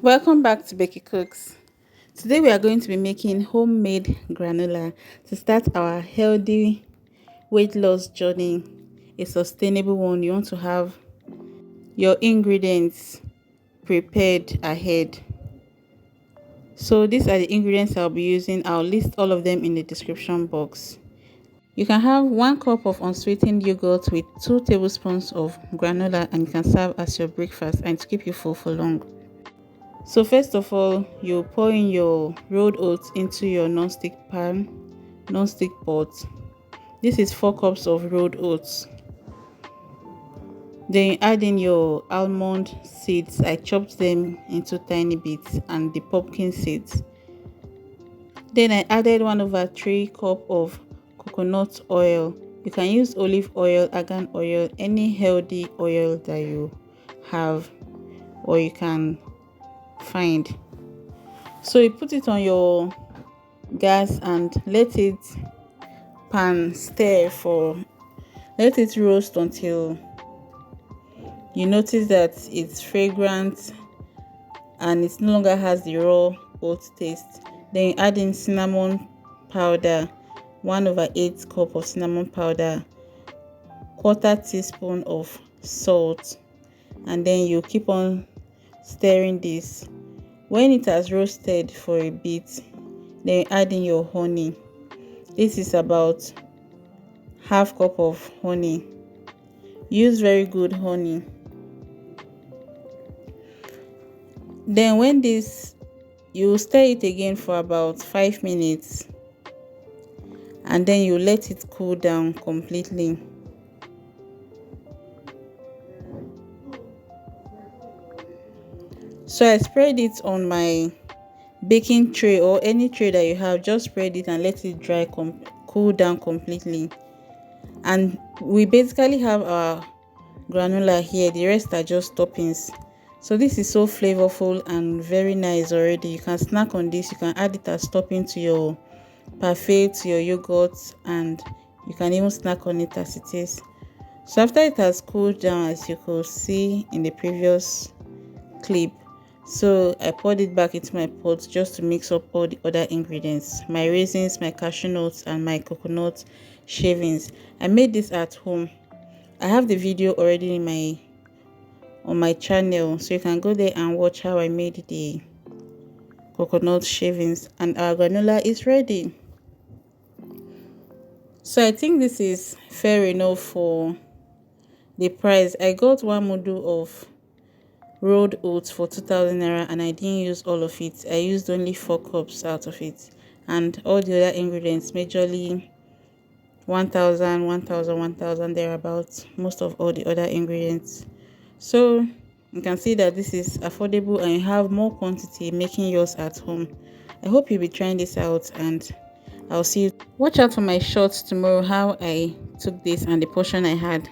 Welcome back to Becky Cooks. Today we are going to be making homemade granola to start our healthy weight loss journey, a sustainable one. You want to have your ingredients prepared ahead. So these are the ingredients I'll be using. I'll list all of them in the description box. You can have 1 cup of unsweetened yogurt with 2 tablespoons of granola, and you can serve as your breakfast and to keep you full for long. So first of all, you pour in your rolled oats into your non-stick pot. This is 4 cups of rolled oats. Then you add in your almond seeds. I chopped them into tiny bits, and the pumpkin seeds. Then I added 1/3 cup of coconut oil. You can use olive oil, argan oil, any healthy oil that you have or you can find. So you put it on your gas and let it let it roast until you notice that it's fragrant and it no longer has the raw oat taste. Then you add in cinnamon powder, 1/8 cup of cinnamon powder, 1/4 teaspoon of salt, and then you keep on stirring this. When it has roasted for a bit, then you add in your honey. This is about 1/2 cup of honey. Use very good honey. Then you stir it again for about 5 minutes, and then you let it cool down completely. So I spread it on my baking tray or any tray that you have. Just spread it and let it cool down completely. And we basically have our granola here. The rest are just toppings. So this is so flavorful and very nice already. You can snack on this. You can add it as topping to your parfait, to your yogurt, and you can even snack on it as it is. So after it has cooled down, as you could see in the previous clip, so I poured it back into my pot just to mix up all the other ingredients, my raisins, my cashew nuts, and my coconut shavings. I made this at home. I have the video already on my channel, so you can go there and watch how I made the coconut shavings, and our granola is ready. So I think this is fair enough for the price. I got 1 mudu of rolled oats for 2,000 naira, and I didn't use all of it. I used only 4 cups out of it, and all the other ingredients majorly 1,000, 1,000, 1,000 thereabouts. Most of all the other ingredients. So you can see that this is affordable and you have more quantity making yours at home. I hope you'll be trying this out, and I'll see you. Watch out for my shorts tomorrow, how I took this and the portion I had.